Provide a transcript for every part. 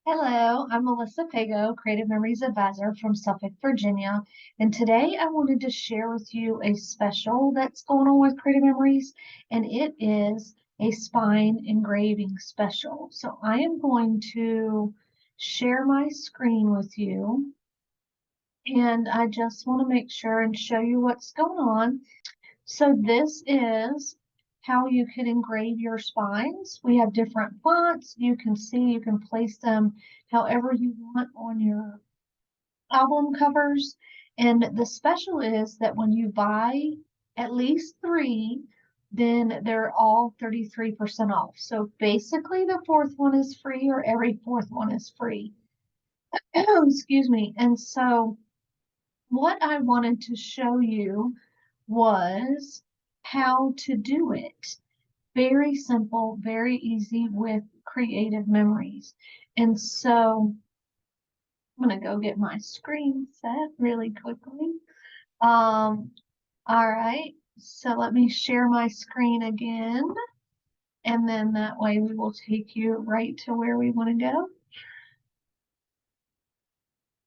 Hello, I'm Melissa Pago, Creative Memories Advisor from Suffolk, Virginia. And today I wanted to share with you a special that's going on with Creative Memories, and it is a spine engraving special. So I am going to share my screen with you, and I just want to make sure and show you what's going on. So this is how you can engrave your spines. We have different fonts. You can see, you can place them however you want on your album covers. And the special is that when you buy at least three, then they're all 33% off. So basically the fourth one is free, or every fourth one is free. Excuse me. And so what I wanted to show you was how to do it. Very simple, very easy with Creative Memories. And so I'm going to go get my screen set really quickly. All right, so let me share my screen again. And then that way we will take you right to where we want to go.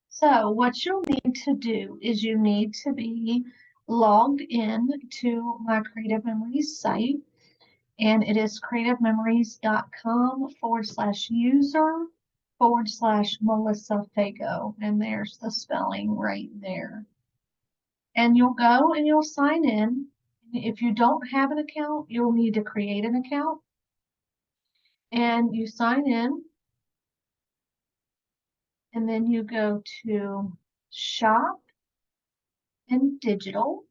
So what you'll need to do is you need to be logged in to my Creative Memories site, and it is creativememories.com/user/Melissa Fago, and there's the spelling right there. And you'll go and you'll sign in. If you don't have an account, you'll need to create an account, and you sign in, and then you go to shop and digital.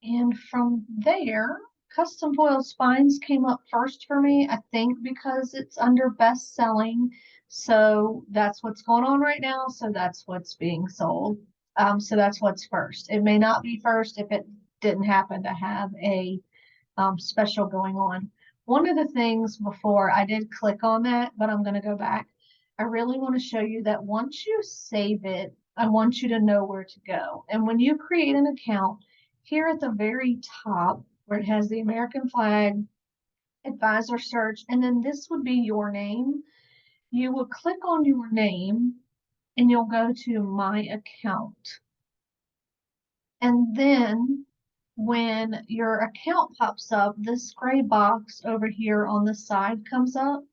And from there, custom foiled spines came up first for me, I think because it's under best selling. So that's what's going on right now. So that's what's being sold. So that's what's first. It may not be first if it didn't happen to have a special going on. One of the things before I did click on that, but I'm going to go back. I really want to show you that once you save it, I want you to know where to go. And when you create an account, here at the very top where it has the American flag, advisor search, and then this would be your name, you will click on your name and you'll go to my account. And then when your account pops up, this gray box over here on the side comes up,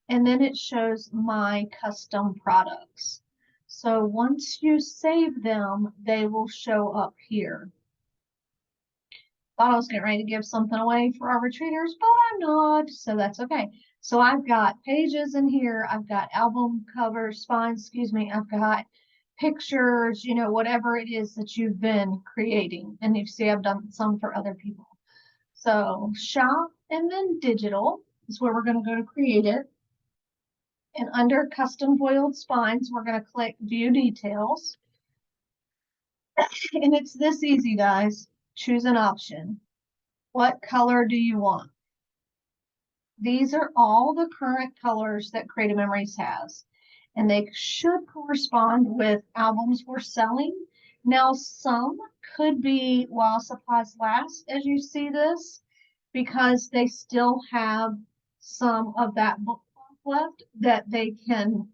and then it shows my custom products. So once you save them, they will show up here. Thought I was getting ready to give something away for our retreaters, but I'm not, so that's okay. So I've got pages in here, I've got album covers, spines, excuse me, I've got pictures, whatever it is that you've been creating. And you see I've done some for other people. So shop and then digital is where we're going to go to create it. And under custom foiled spines, we're going to click view details. And it's this easy, guys. Choose an option. What color do you want? These are all the current colors that Creative Memories has, and they should correspond with albums we're selling. Now, some could be while supplies last, as you see this, because they still have some of that book left that they can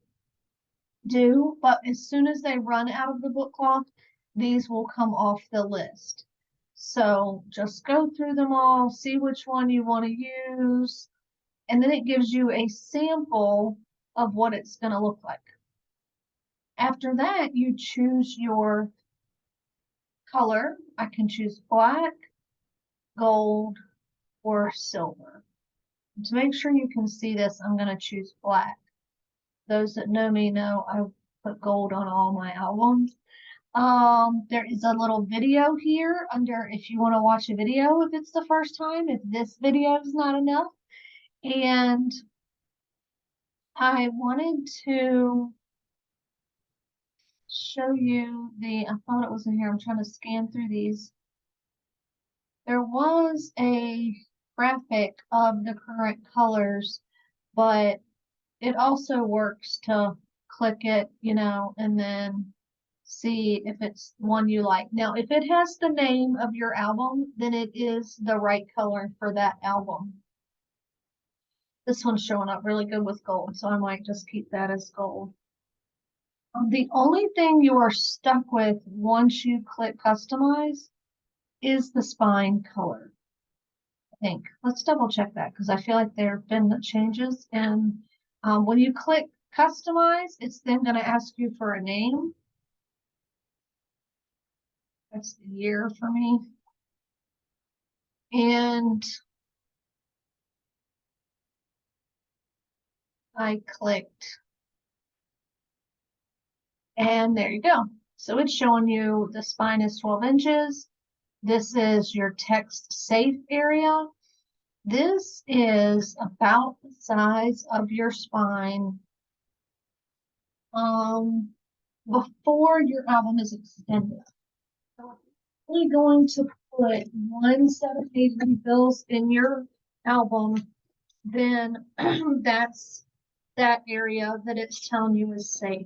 do, but as soon as they run out of the book cloth, these will come off the list. So just go through them all, see which one you want to use, and then it gives you a sample of what it's going to look like. After that, you choose your color. I can choose black, gold, or silver. To make sure you can see this, I'm going to choose black. Those that know me know I put gold on all my albums. There is a little video here under if you want to watch a video if it's the first time, if this video is not enough. And I wanted to show you I thought it was in here. I'm trying to scan through these. There was a graphic of the current colors, but it also works to click it, and then see if it's one you like. Now, if it has the name of your album, then it is the right color for that album. This one's showing up really good with gold, so I might just keep that as gold. The only thing you are stuck with once you click customize is the spine color, I think. Let's double check that because I feel like there have been the changes. And when you click customize, it's then going to ask you for a name. That's the year for me. And I clicked, and there you go. So it's showing you the spine is 12 inches. This is your text safe area. This is about the size of your spine before your album is extended. So if you're only going to put one set of page refills in your album, then that's that area that it's telling you is safe.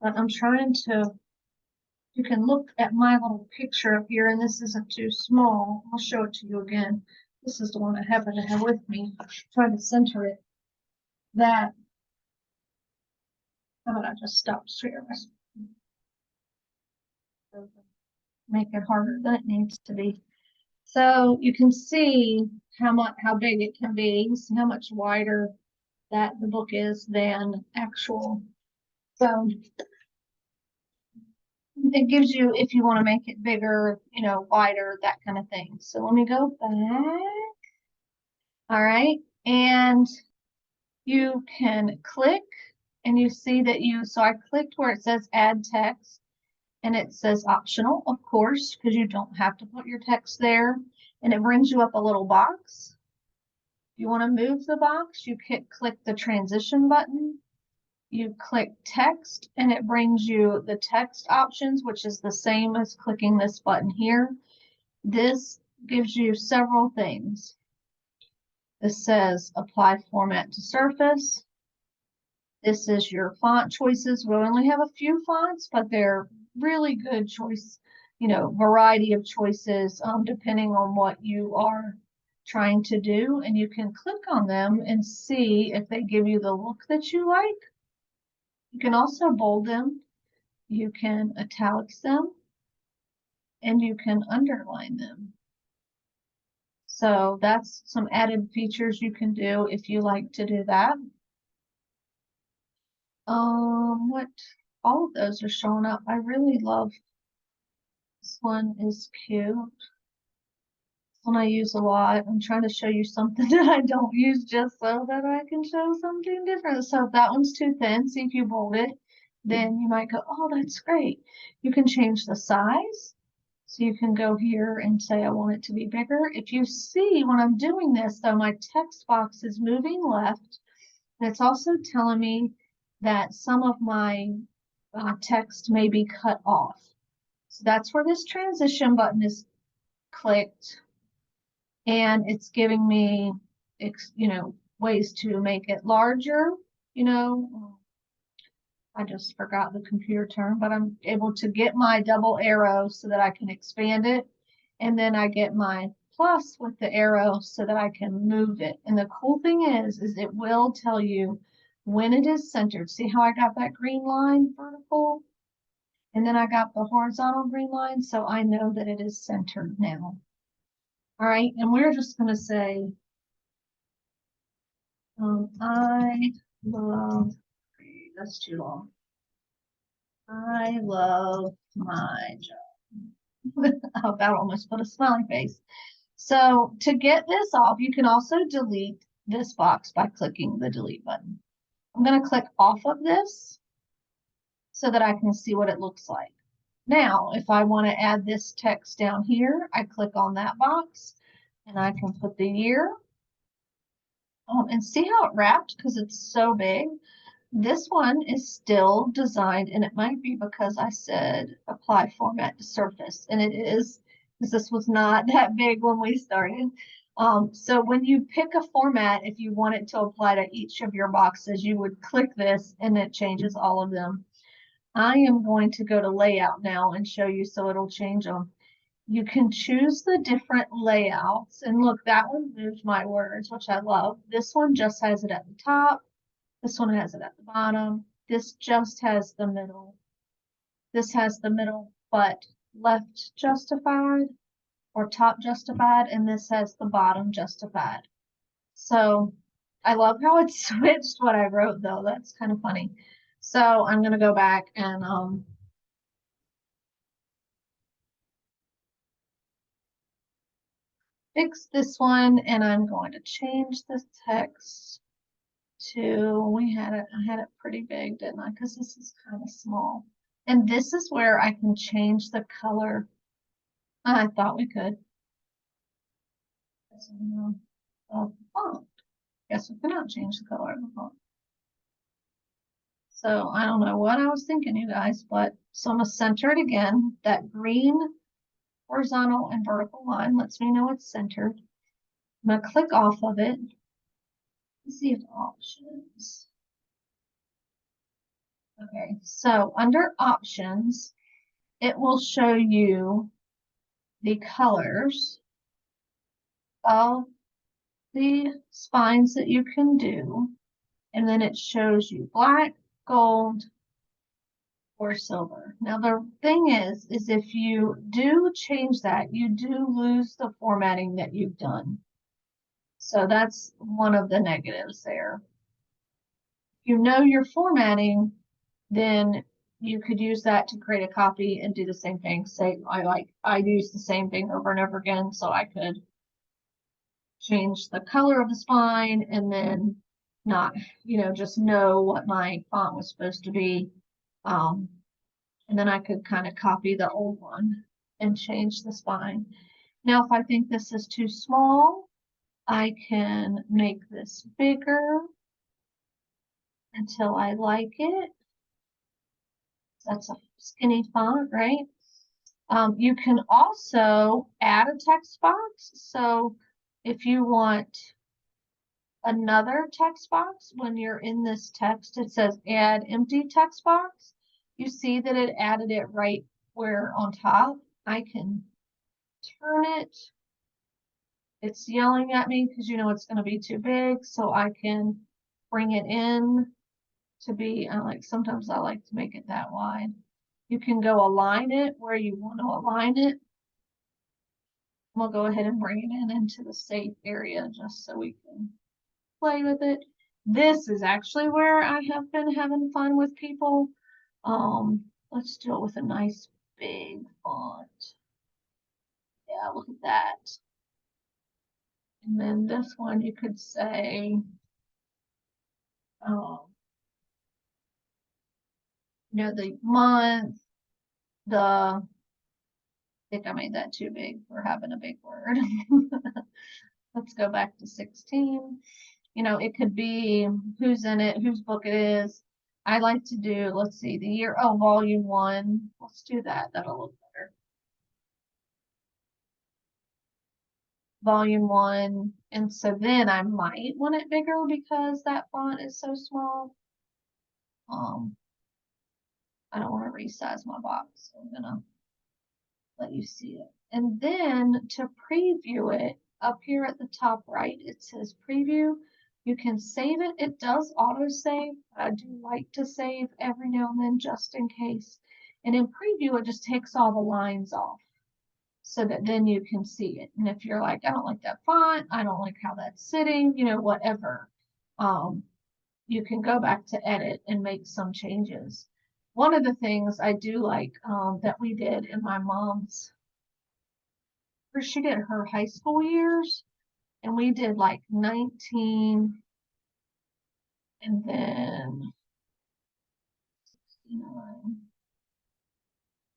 But I'm trying to, you can look at my little picture up here, and this isn't too small. I'll show it to you again. This is the one I happen to have with me. Try to center it. That, how about I just stop sharing? Make it harder than it needs to be. So you can see how big it can be. You see how much wider that the book is than actual. So it gives you, if you want to make it bigger, you know, wider, that kind of thing. So let me go back. All right. And you can click and you see that so I clicked where it says add text and it says optional, of course, because you don't have to put your text there. And it brings you up a little box. If you want to move the box, you click the transition button. You click text and it brings you the text options, which is the same as clicking this button here. This gives you several things. This says apply format to surface. This is your font choices. We only have a few fonts, but they're really good choice, you know, variety of choices depending on what you are trying to do. And you can click on them and see if they give you the look that you like. You can also bold them. You can italics them, and you can underline them. So that's some added features you can do if you like to do that. What all of those are showing up. I really love this one, is cute. This one I use a lot. I'm trying to show you something that I don't use just so that I can show something different. So if that one's too thin, see if you bold it, then you might go, oh, that's great. You can change the size. So you can go here and say, I want it to be bigger. If you see when I'm doing this, though, my text box is moving left. And it's also telling me that some of my text may be cut off. So that's where this transition button is clicked. And it's giving me, you know, ways to make it larger, you know. I just forgot the computer term, but I'm able to get my double arrow so that I can expand it. And then I get my plus with the arrow so that I can move it. And the cool thing is it will tell you when it is centered. See how I got that green line vertical? And then I got the horizontal green line, so I know that it is centered now. All right, and we're just going to say, I love, that's too long. I love my job. I about almost put a smiley face. So to get this off, you can also delete this box by clicking the delete button. I'm going to click off of this so that I can see what it looks like. Now, if I want to add this text down here, I click on that box and I can put the year. And see how it wrapped because it's so big. This one is still designed, and it might be because I said apply format to surface, and it is, because this was not that big when we started. So when you pick a format, if you want it to apply to each of your boxes, you would click this and it changes all of them. I am going to go to layout now and show you so it'll change them. You can choose the different layouts. And look, that one moved my words, which I love. This one just has it at the top. This one has it at the bottom. This just has the middle. This has the middle, but left justified or top justified, and this has the bottom justified. So I love how it switched what I wrote though. That's kind of funny. So I'm gonna go back and fix this one, and I'm going to change the text to, I had it pretty big, didn't I? Because this is kind of small. And this is where I can change the color. I thought we could. Of the font. Guess we cannot change the color of the font. So I don't know what I was thinking, you guys, but so I'm gonna center it again. That green horizontal and vertical line lets me know it's centered. I'm gonna click off of it. Let's see if options. Okay, so under options, it will show you the colors of the spines that you can do. And then it shows you black, gold, or silver. Now the thing is if you do change that, you do lose the formatting that you've done. So that's one of the negatives there. If you know your formatting, then you could use that to create a copy and do the same thing. Say I use the same thing over and over again, so I could change the color of the spine and then not, just know what my font was supposed to be. And then I could kind of copy the old one and change the spine. Now, if I think this is too small, I can make this bigger until I like it. That's a skinny font, right? You can also add a text box. So if you want another text box, when you're in this text, it says add empty text box. You see that it added it right where on top. I can turn it. It's yelling at me because it's going to be too big, so I can bring it in to be, sometimes I like to make it that wide. You can go align it where you want to align it. We'll go ahead and bring it in into the safe area just so we can play with it. This is actually where I have been having fun with people. Let's do it with a nice big font. Yeah, look at that. And then this one you could say, um, the month, I think I made that too big for having a big word. Let's go back to 16. It could be who's in it, whose book it is. I like to do, let's see, the year, volume 1. Let's do that. That'll look better. Volume 1. And so then I might want it bigger because that font is so small. I don't want to resize my box, so I'm gonna let you see it. And then to preview it, up here at the top right, it says preview. You can save it. It does auto save. I do like to save every now and then just in case. And in preview, it just takes all the lines off so that then you can see it. And if you're like, I don't like that font, I don't like how that's sitting, whatever, you can go back to edit and make some changes. One of the things I do like that we did in my mom's, where she did her high school years, and we did like 19 and then 69.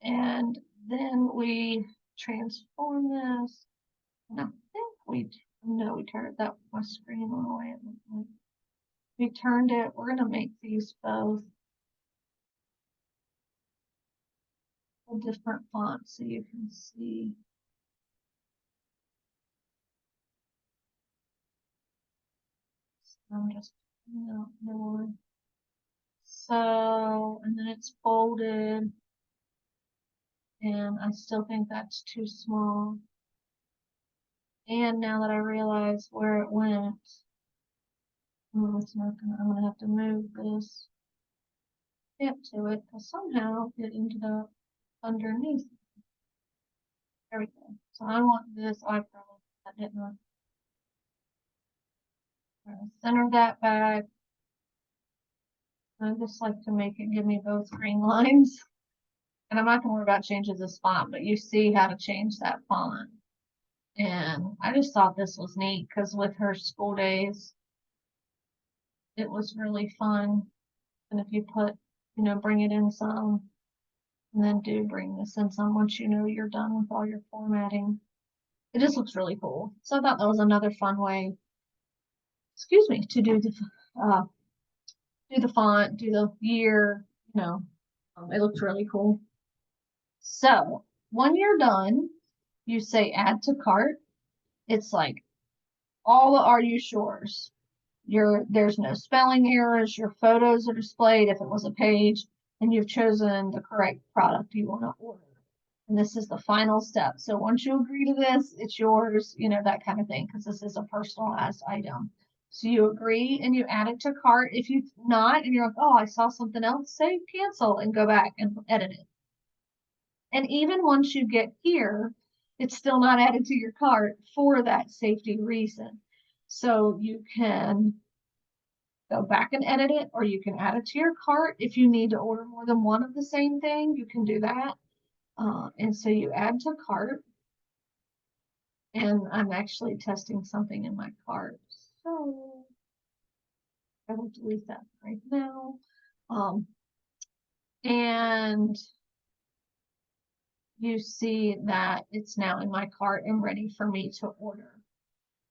And then we transformed this. And I think we turned that, my screen went away. We turned it. We're going to make these both a different font so you can see. I'm just, more. So, and then it's folded. And I still think that's too small. And now that I realize where it went, it's not gonna, I'm gonna have to move this tip to it because somehow it ended up underneath. There we go. So I want this, I probably that didn't I? Center that back. I just like to make it give me both green lines. And I'm not gonna worry about changing this font, but you see how to change that font. And I just thought this was neat because with her school days, it was really fun. And if you put, bring it in some, and then do bring this in some once you know you're done with all your formatting. It just looks really cool. So I thought that was another fun way, excuse me, to uh, do the font, do the year, it looks really cool. So when you're done, you say add to cart. It's like all the Are You Sure's. There's no spelling errors. Your photos are displayed if it was a page, and you've chosen the correct product you want to order. And this is the final step. So once you agree to this, it's yours, that kind of thing, because this is a personalized item. So you agree and you add it to cart. If you not, and you're like, oh, I saw something else, say cancel and go back and edit it. And even once you get here, it's still not added to your cart for that safety reason. So you can go back and edit it, or you can add it to your cart. If you need to order more than one of the same thing, you can do that. And so you add to cart, and I'm actually testing something in my cart. So I will delete that right now. And you see that it's now in my cart and ready for me to order.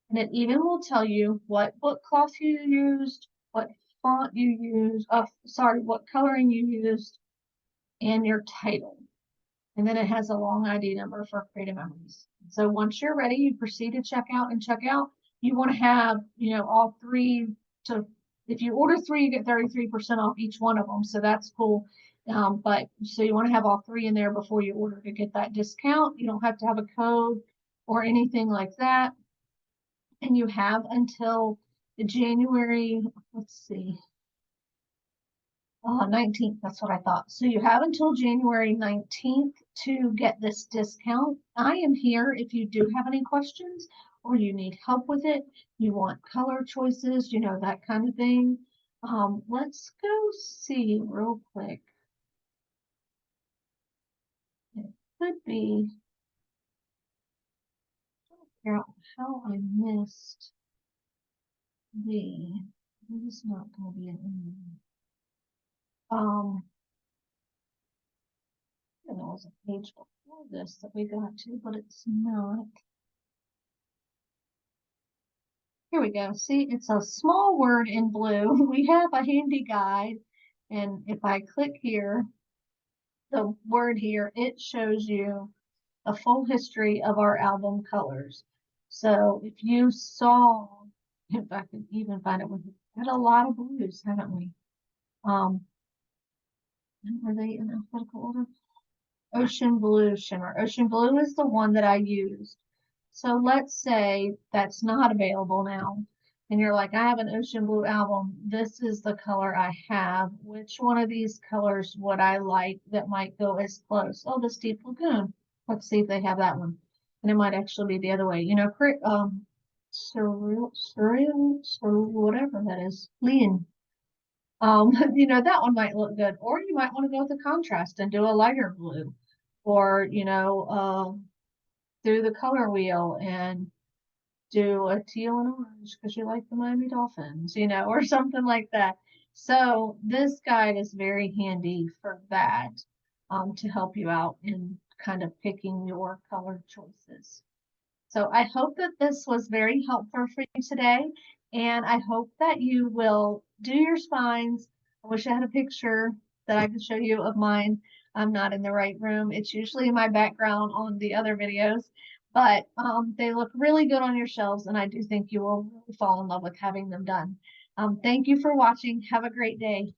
And it even will tell you what book cloth you used, what font you used, what coloring you used, and your title. And then it has a long ID number for Creative Memories. So once you're ready, you proceed to check out and check out. You want to have, all three if you order three, you get 33% off each one of them. So that's cool. But so you want to have all three in there before you order to get that discount. You don't have to have a code or anything like that. And you have until January, let's see, 19th, that's what I thought. So you have until January 19th to get this discount. I am here if you do have any questions or you need help with it, you want color choices, that kind of thing. Let's go see real quick. It could be, figure out how I missed it's not going to be an email. There was a page before this that we got to, but it's not. Here we go. See, it's a small word in blue. We have a handy guide, and if I click here, the word here, it shows you a full history of our album colors. So if you saw, if I could even find it, we had a lot of blues, haven't we? Were they in alphabetical order? Ocean Blue Shimmer. Ocean Blue is the one that I used. So let's say that's not available now. And you're like, I have an Ocean Blue album. This is the color I have. Which one of these colors would I like that might go as close? Oh, the Deep Lagoon. Let's see if they have that one. And it might actually be the other way. Surreal, whatever that is. Lean. That one might look good. Or you might want to go with the contrast and do a lighter blue. Or, do the color wheel and do a teal and orange because you like the Miami Dolphins, or something like that. So this guide is very handy for that, to help you out in kind of picking your color choices. So I hope that this was very helpful for you today, and I hope that you will do your spines. I wish I had a picture that I could show you of mine. I'm not in the right room. It's usually in my background on the other videos, but they look really good on your shelves, and I do think you will really fall in love with having them done. Thank you for watching. Have a great day.